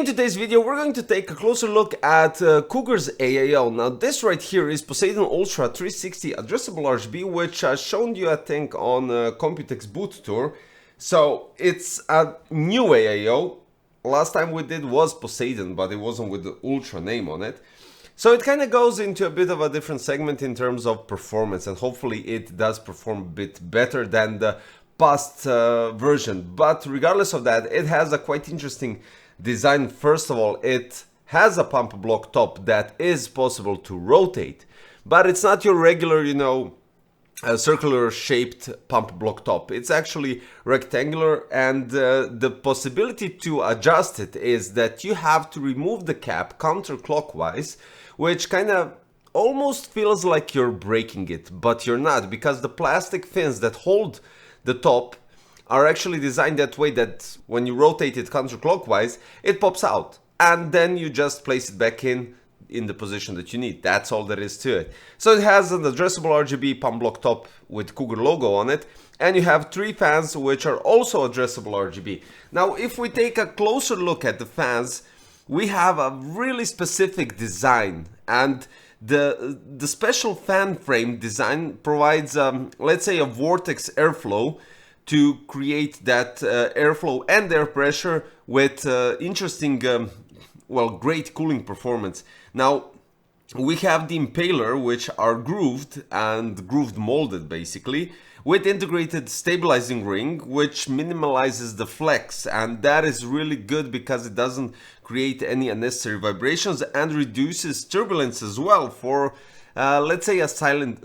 In today's video, we're going to take a closer look at Cougar's AIO. Now, this right here is Poseidon Ultra 360 addressable RGB, which I showed you, I think, on Computex boot tour. So it's a new AIO. Last time we did was Poseidon, but it wasn't with the Ultra name on it. So it kind of goes into a bit of a different segment in terms of performance, and hopefully it does perform a bit better than the past version. But regardless of that, it has a quite interesting design. First of all, it has a pump block top that is possible to rotate, but it's not your regular, circular shaped pump block top. It's actually rectangular, and the possibility to adjust it is that you have to remove the cap counterclockwise, which kind of almost feels like you're breaking it, but you're not, because the plastic fins that hold the top are actually designed that way that when you rotate it counterclockwise, it pops out, and then you just place it back in the position that you need. That's all there is to it. So it has an addressable RGB pump block top with Cougar logo on it, and you have 3 fans which are also addressable RGB. Now, if we take a closer look at the fans, we have a really specific design, and the special fan frame design provides, let's say, a vortex airflow to create that airflow and air pressure with interesting, great cooling performance. Now, we have the impaler, which are grooved and grooved molded basically, with integrated stabilizing ring, which minimalizes the flex, and that is really good because it doesn't create any unnecessary vibrations and reduces turbulence as well for, let's say, a silent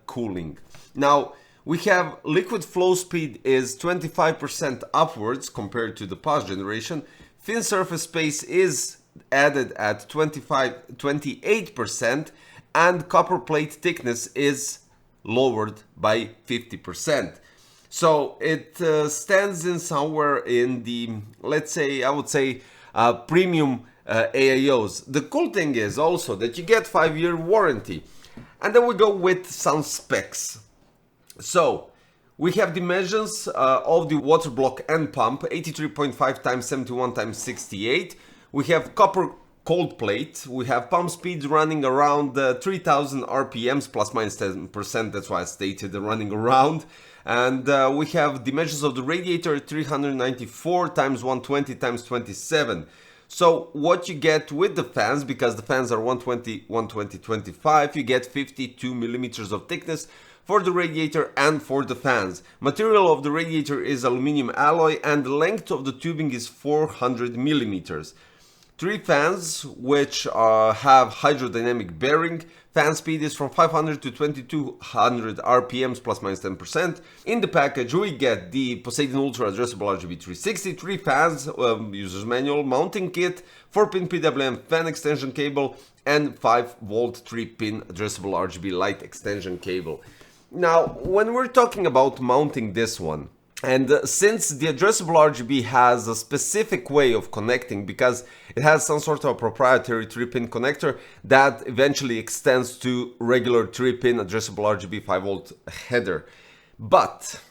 cooling. Now, we have liquid flow speed is 25% upwards compared to the past generation. Thin surface space is added at 28%, and copper plate thickness is lowered by 50%. So it stands in somewhere in the, let's say, I would say premium AIOs. The cool thing is also that you get 5-year warranty. And then we go with some specs. So we have dimensions of the water block and pump, 83.5 times 71 times 68. We have copper cold plate. We have pump speed running around 3000 RPMs plus minus 10%. That's why I stated running around. And we have dimensions of the radiator, 394 times 120 times 27. So what you get with the fans, because the fans are 120, 120, 25, you get 52 millimeters of thickness for the radiator and for the fans. Material of the radiator is aluminum alloy, and the length of the tubing is 400 millimeters. 3 fans which have hydrodynamic bearing. Fan speed is from 500 to 2200 RPMs plus minus 10%. In the package we get the Poseidon Ultra addressable RGB 360, 3 fans, user's manual, mounting kit, 4-pin PWM fan extension cable, and 5-volt 3-pin addressable RGB light extension cable. Now, when we're talking about mounting this one, and since the addressable RGB has a specific way of connecting, because it has some sort of proprietary 3-pin connector that eventually extends to regular 3-pin addressable RGB 5-volt header. But,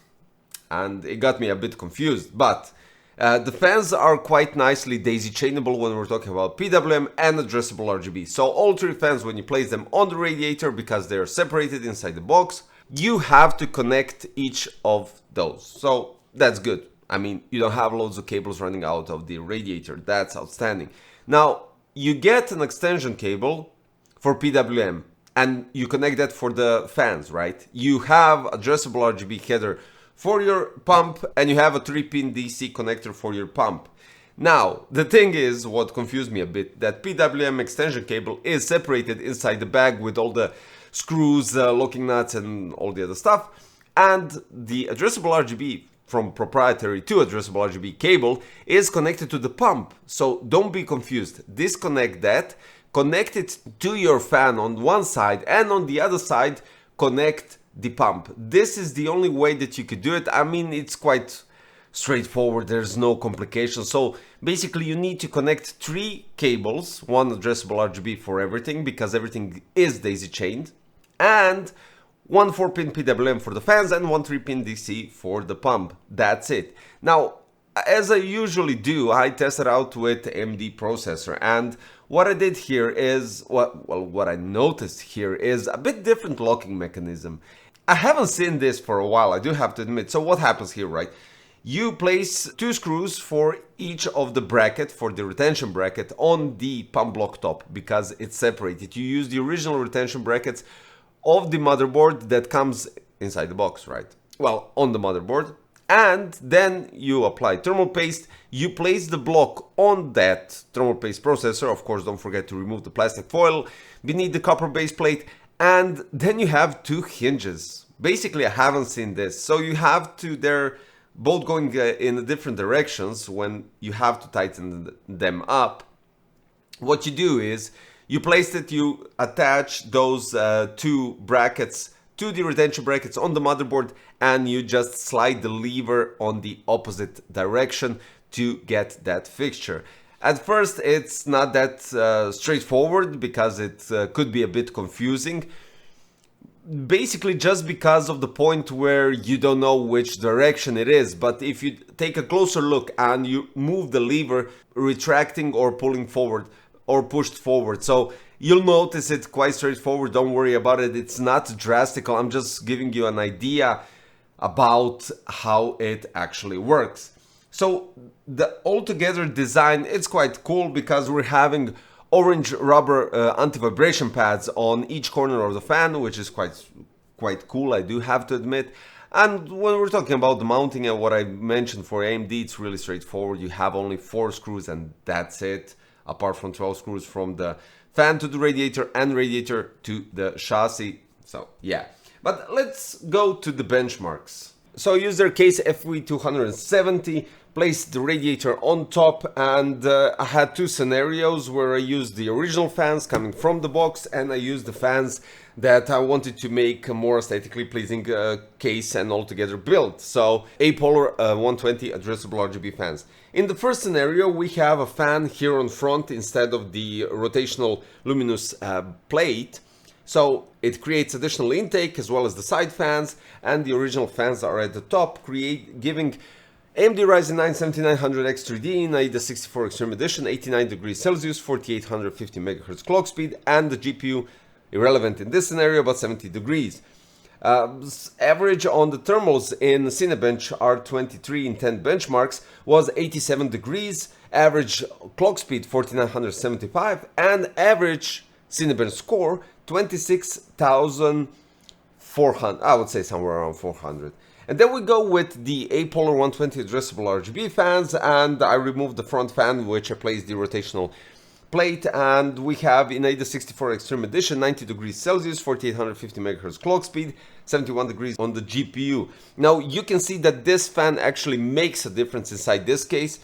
and it got me a bit confused, but the fans are quite nicely daisy chainable when we're talking about PWM and addressable RGB. So all 3 fans, when you place them on the radiator, because they're separated inside the box, you have to connect each of those. So that's good. I mean, you don't have loads of cables running out of the radiator. That's outstanding. Now, you get an extension cable for PWM, and you connect that for the fans, right? You have addressable RGB header for your pump, and you have a 3-pin DC connector for your pump. Now, the thing is, what confused me a bit, that PWM extension cable is separated inside the bag with all the screws, locking nuts, and all the other stuff. And the addressable RGB from proprietary to addressable RGB cable is connected to the pump. So don't be confused. Disconnect that, connect it to your fan on one side, and on the other side, connect the pump. This is the only way that you could do it. I mean, it's quite straightforward. There's no complication. So basically you need to connect 3 cables, 1 addressable RGB for everything, because everything is daisy chained, and 1 4-pin PWM for the fans and 1 3-pin DC for the pump. That's it. Now, as I usually do, I tested out with AMD processor, and what I did here is, what I noticed here is a bit different locking mechanism. I haven't seen this for a while, I do have to admit. So what happens here, right? You place 2 screws for each of the bracket, for the retention bracket, on the pump block top, because it's separated. You use the original retention brackets of the motherboard that comes inside the box, right? Well, on the motherboard. And then you apply thermal paste, you place the block on that thermal paste processor. Of course, don't forget to remove the plastic foil beneath the copper base plate, and then you have 2 hinges. Basically, I haven't seen this. So you have to, they're both going in different directions when you have to tighten them up. What you do is, you place it, you attach those 2 brackets to the retention brackets on the motherboard, and you just slide the lever on the opposite direction to get that fixture. At first it's not that straightforward, because it could be a bit confusing, basically just because of the point where you don't know which direction it is. But if you take a closer look and you move the lever, retracting or pulling forward or pushed forward, so you'll notice it quite straightforward. Don't worry about it, it's not drastic. I'm just giving you an idea about how it actually works. So the altogether design, it's quite cool, because we're having orange rubber anti-vibration pads on each corner of the fan, which is quite cool, I do have to admit. And when we're talking about the mounting and what I mentioned for AMD, it's really straightforward. You have only 4 screws and that's it, apart from 12 screws from the fan to the radiator and radiator to the chassis. So yeah, but let's go to the benchmarks. So use their case FV270, placed the radiator on top, and I had 2 scenarios where I used the original fans coming from the box, and I used the fans that I wanted to make a more aesthetically pleasing case and altogether build. So A-Polar 120 addressable RGB fans. In the first scenario, we have a fan here on front instead of the rotational luminous plate. So it creates additional intake as well as the side fans, and the original fans are at the top, giving AMD Ryzen 9 7900X3D in AIDA 64 Extreme Edition, 89 degrees Celsius, 4850 MHz clock speed, and the GPU, irrelevant in this scenario, but 70 degrees. Average on the thermals in Cinebench R23 in 10 benchmarks was 87 degrees, average clock speed 4975, and average Cinebench score 26,400, I would say somewhere around 400. And then we go with the A-Polar 120 addressable RGB fans, and I removed the front fan, which I placed the rotational plate, and we have in AIDA 64 Extreme Edition 90 degrees Celsius, 4850 MHz clock speed, 71 degrees on the GPU. Now you can see that this fan actually makes a difference inside this case.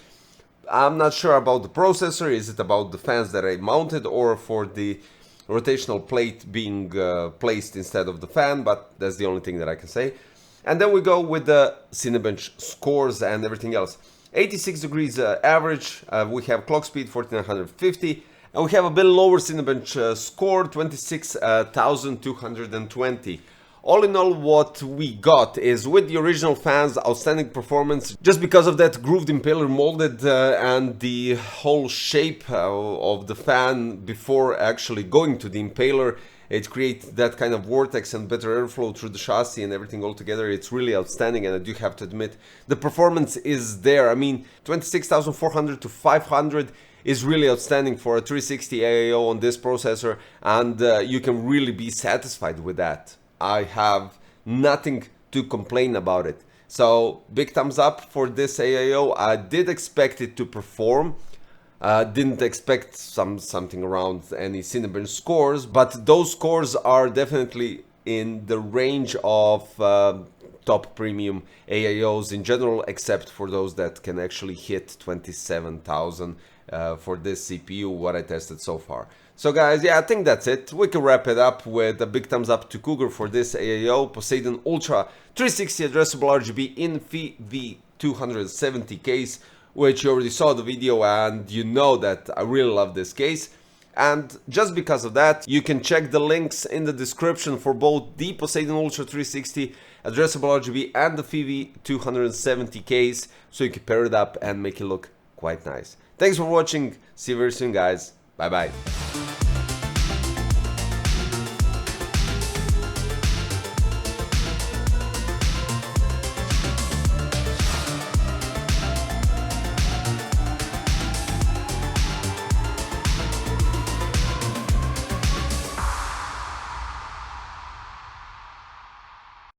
I'm not sure about the processor, is it about the fans that I mounted or for the rotational plate being placed instead of the fan, but that's the only thing that I can say. And then we go with the Cinebench scores and everything else. 86 degrees average, we have clock speed 4950, and we have a bit lower Cinebench score 26,220. All in all, what we got is, with the original fans, outstanding performance, just because of that grooved impeller molded and the whole shape of the fan before actually going to the impaler. It creates that kind of vortex and better airflow through the chassis and everything all together. It's really outstanding, and I do have to admit, the performance is there. I mean, 26,400 to 500 is really outstanding for a 360 AIO on this processor, and you can really be satisfied with that. I have nothing to complain about it. So big thumbs up for this AIO. I did expect it to perform. Didn't expect something around any Cinebench scores, but those scores are definitely in the range of top premium AIOs in general, except for those that can actually hit 27,000 for this CPU, what I tested so far. So guys, yeah, I think that's it. We can wrap it up with a big thumbs up to Cougar for this AIO, Poseidon Ultra 360 addressable RGB in V270 case, which you already saw the video and you know that I really love this case. And just because of that, you can check the links in the description for both the Poseidon Ultra 360 addressable RGB and the FIVI 270 case, so you can pair it up and make it look quite nice. Thanks for watching. See you very soon, guys. Bye bye.